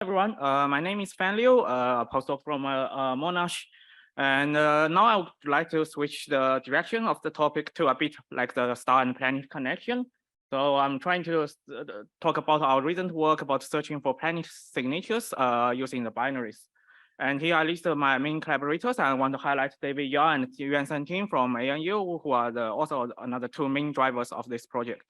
Everyone, my name is Fan Liu, a postdoc from Monash, and now I would like to switch the direction of the topic to a bit like the star and planet connection. So I'm trying to talk about our recent work about searching for planet signatures using the binaries. And here I list my main collaborators. I want to highlight David Yang and Yuan Santing from ANU, who are also another two main drivers of this project.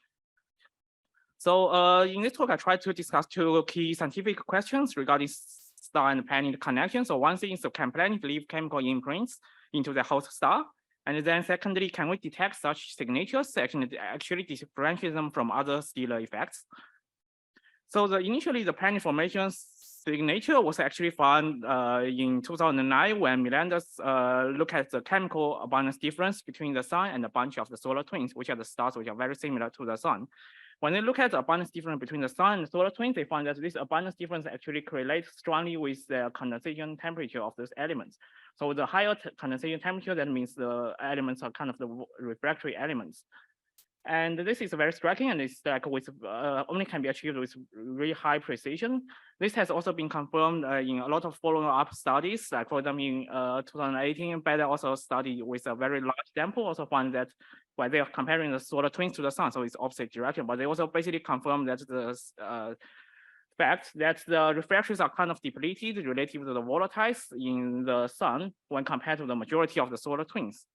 So in this talk, I try to discuss two key scientific questions regarding star and planet connection. So one thing is, can planet leave chemical imprints into the host star? And then secondly, can we detect such signatures, actually differentiate them from other stellar effects? So initially, the planet formation signature was actually found in 2009 when Melendez looked at the chemical abundance difference between the sun and a bunch of the solar twins, which are the stars which are very similar to the sun. When they look at the abundance difference between the sun and the solar twins, they find that this abundance difference actually correlates strongly with the condensation temperature of those elements. So the higher condensation temperature, that means the elements are kind of the refractory elements. And this is very striking, and it's like with only can be achieved with really high precision. This has also been confirmed in a lot of follow-up studies. Like for example, in 2018, Beda also studied with a very large sample, also found that while they are comparing the solar twins to the sun, so it's opposite direction, but they also basically confirmed that the fact that the refractions are kind of depleted relative to the volatiles in the sun when compared to the majority of the solar twins.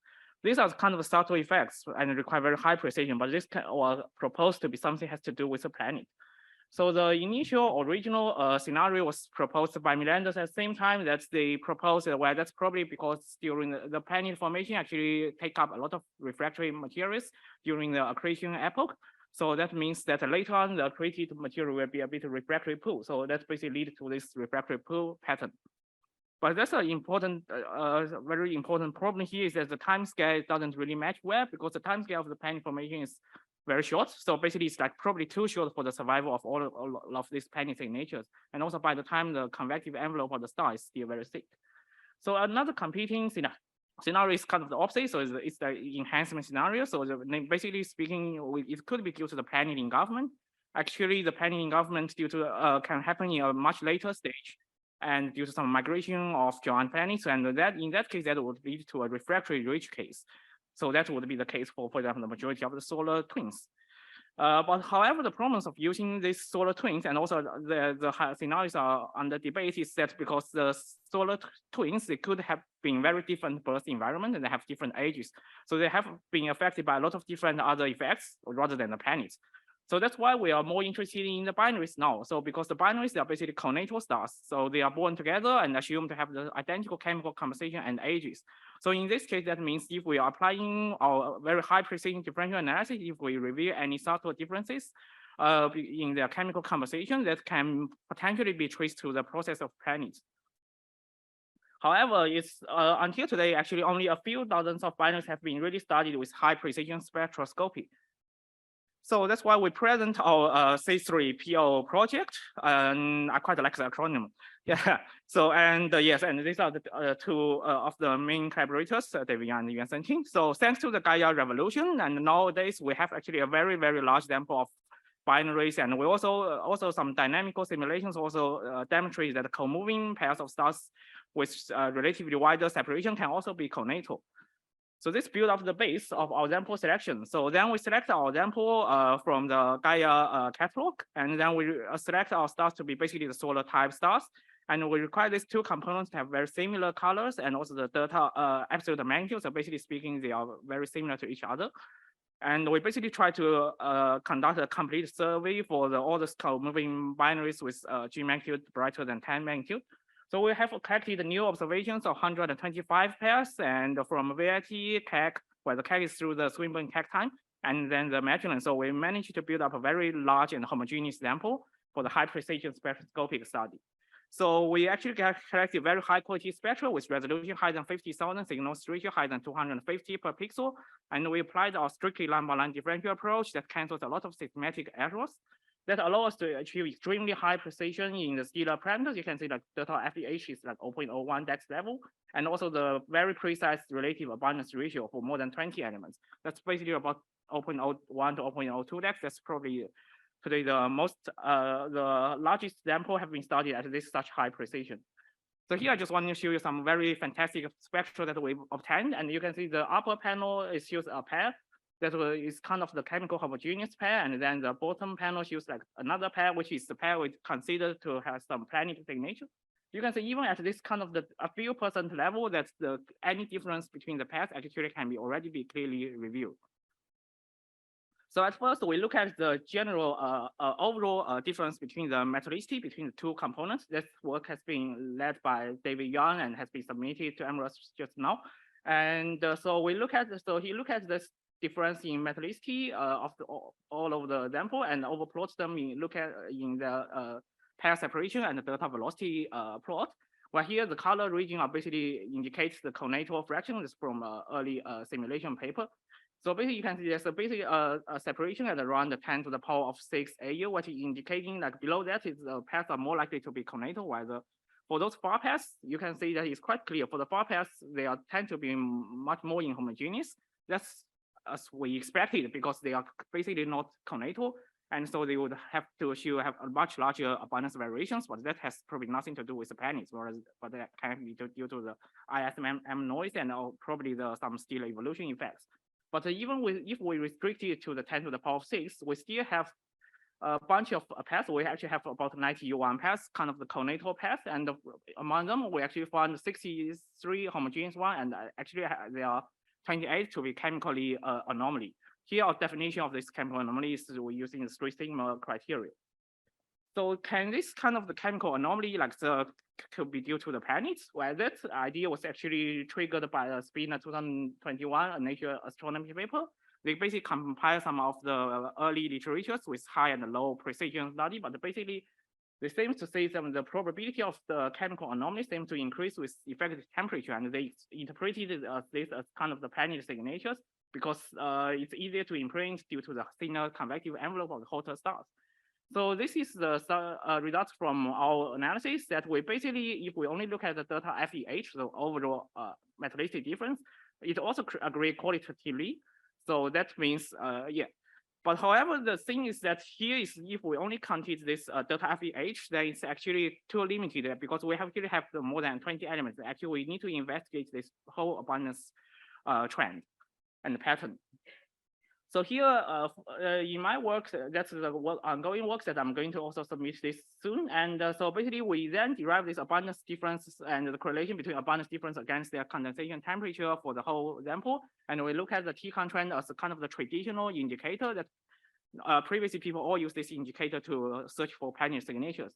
These are kind of subtle effects and require very high precision, but this was proposed to be something has to do with the planet. So the initial original scenario was proposed by Melendez at the same time that they proposed that, well, that's probably because during the planet formation actually take up a lot of refractory materials during the accretion epoch. So that means that later on the accreted material will be a bit refractory pool. So that's basically lead to this refractory pool pattern. But that's an important, very important problem here is that the time scale doesn't really match well because the time scale of the planet formation is very short. So basically it's like probably too short for the survival of all of these planet signatures. And also by the time the convective envelope of the star is still very thick. So another competing scenario is kind of the opposite. So it's the enhancement scenario. So basically speaking, it could be due to the planet engulfment. Actually, the planet engulfment due to can happen in a much later stage and due to some migration of giant planets, and that in that case, that would lead to a refractory rich case. So that would be the case for example, the majority of the solar twins. But however, the problems of using these solar twins and also the scenarios are under debate is that because the solar twins, they could have been very different birth environment and they have different ages. So they have been affected by a lot of different other effects rather than the planets. So that's why we are more interested in the binaries now. So because the binaries, they are basically connatal stars. So they are born together and assumed to have the identical chemical composition and ages. So in this case, that means if we are applying our very high precision differential analysis, if we reveal any subtle differences in their chemical composition, that can potentially be traced to the process of planets. However, it's until today, actually only a few dozens of binaries have been really studied with high precision spectroscopy. So that's why we present our C3PO project, and I quite like the acronym. Yeah. So and yes, and these are the two of the main collaborators, David Yang and Yuan Santing. So thanks to the Gaia revolution, and nowadays we have actually a very large sample of binaries, and we also some dynamical simulations also demonstrate that co-moving pairs of stars with relatively wider separation can also be connatal. So this build up the base of our sample selection. So then we select our sample from the Gaia catalog, and then we select our stars to be basically the solar type stars. And we require these two components to have very similar colors and also the delta absolute magnitude. So basically speaking, they are very similar to each other. And we basically try to conduct a complete survey for all the moving binaries with G magnitude brighter than 10 magnitude. So we have collected new observations of 125 pairs, and from VIT, KEC, where the KEC is through the Swinburne KEC time, and then the Magellan. So we managed to build up a very large and homogeneous sample for the high precision spectroscopic study. So we actually collected very high quality spectra with resolution higher than 50,000, signals ratio higher than 250 per pixel. And we applied our strictly line-by-line differential approach that cancels a lot of systematic errors that allow us to achieve extremely high precision in the stellar parameters. You can see like delta FEH is like 0.01 dex level, and also the very precise relative abundance ratio for more than 20 elements. That's basically about 0.01 to 0.02 dex. That's probably today the largest sample have been studied at this such high precision. So here I just want to show you some very fantastic spectra that we've obtained, and you can see the upper panel shows a pair that is kind of the chemical homogeneous pair, and then the bottom panel shows like another pair, which is the pair we consider to have some planet signature. You can see even at this kind of a few % level, that any difference between the pairs actually can be already be clearly reviewed. So at first, we look at the general overall difference between the metallicity between the two components. This work has been led by David Young and has been submitted to MRUS just now. And so we look at, so he looked at this difference in metallicity of all of the sample and overplot them in the pair separation and the delta velocity plot. Where here the color region are basically indicates the conatal fraction. This from early simulation paper. So basically, you can see there's basically a separation at around 10 to the power of 6 AU, what is indicating like below that is the pairs are more likely to be conatal, while for those far pairs, you can see that it's quite clear. For the far pairs, they tend to be much more inhomogeneous. That's as we expected because they are basically not conatal. And so they would have to have a much larger abundance variations, but that has probably nothing to do with the planets, but that can be due to the ISM noise and probably some stellar evolution effects. But even if we restrict it to the 10 to the power of 6, we still have a bunch of pairs. We actually have about 91 pairs, kind of the conatal pairs, and among them, we actually found 63 homogeneous ones, and actually there are 28 to be chemically anomaly. Here, our definition of this chemical anomaly is we're using the 3 sigma criteria. So can this kind of the chemical anomaly could be due to the planets? Well, that idea was actually triggered by a Spina 2021 Nature Astronomy paper. They basically compile some of the early literatures with high and low precision study, but basically they seem to say that the probability of the chemical anomaly seems to increase with effective temperature, and they interpreted this as kind of the planet signatures because it's easier to imprint due to the thinner convective envelope of the hotter stars. So this is the results from our analysis that we basically, if we only look at the delta FEH, the overall metallicity difference, it also agrees qualitatively. So that means, yeah. But however, the thing is that here is if we only counted this delta FEH, then it's actually too limited because we actually have more than 20 elements. Actually, we need to investigate this whole abundance trend and pattern. So here, in my work, that's the ongoing work that I'm going to also submit this soon. And so basically, we then derive this abundance difference and the correlation between abundance difference against their condensation temperature for the whole sample. And we look at the T-con trend as kind of the traditional indicator that previously people all use this indicator to search for planet signatures.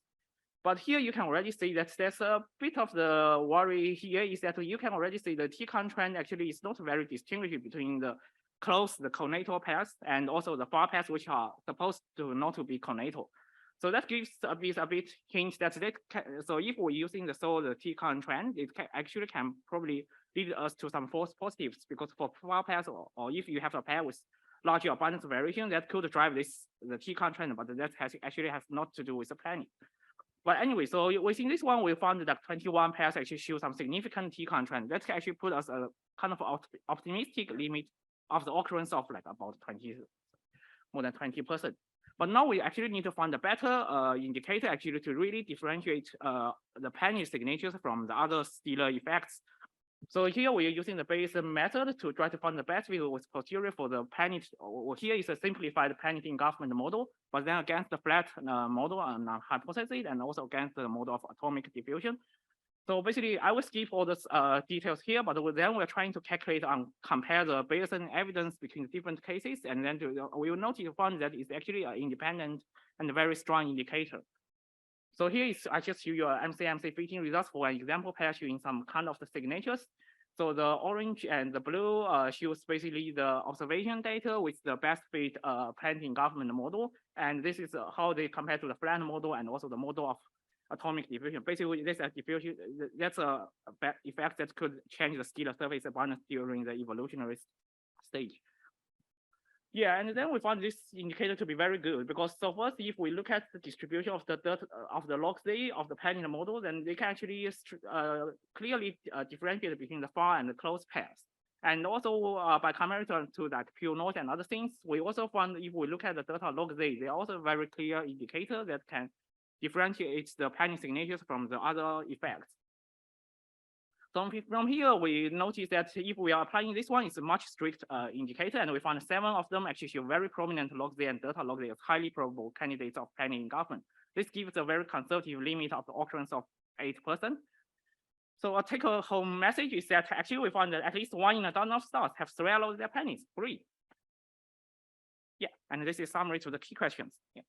But here you can already see that there's a bit of the worry here is that you can already see the T-con trend actually is not very distinguished between the conatal pairs and also the far pairs which are supposed to not to be conatal. So that gives a bit hint that so if we're using the T-con trend, it actually can probably lead us to some false positives because for far pairs or if you have a pair with larger abundance variation, that could drive the T-con trend, but that actually has not to do with the planet. But anyway, so within this one, we found that 21 pairs actually show some significant T-con trend. That actually put us a kind of optimistic limit of the occurrence of like about more than 20%. But now we actually need to find a better indicator actually to really differentiate the planet signatures from the other stellar effects. So here we are using the Bayes method to try to find the best visual posterior for the planet. Here is a simplified planet engulfment model, but then against the flat model and hypothesis, and also against the model of atomic diffusion. So basically, I will skip all those details here, but then we're trying to calculate and compare the Bayesian evidence between different cases, and then we will notice found that it's actually an independent and very strong indicator. So here is I just show you a MC fitting results for an example pair showing some kind of the signatures. So the orange and the blue shows basically the observation data with the best fit planet engulfment model, and this is how they compare to the flat model and also the model of atomic diffusion. Basically, this diffusion, that's a effect that could change the stellar surface abundance during the evolutionary stage. Yeah, and then we found this indicator to be very good because so first, if we look at the distribution of the log Z of the planet model, then they can actually clearly differentiate between the far and the close pairs. And also by comparison to that pure noise and other things, we also found if we look at the delta log Z, they are also a very clear indicator that can differentiate the panning signatures from the other effects. So from here, we notice that if we are applying this one, it's a much strict indicator, and we found 7 of them actually show very prominent log Z and delta log Z as highly probable candidates of panning engulfment. This gives a very conservative limit of the occurrence of 8%. So a take-home message is that actually we found that at least 1 in a dozen of stars have swallowed their pennies free. Yeah, and this is summary to the key questions. Yeah.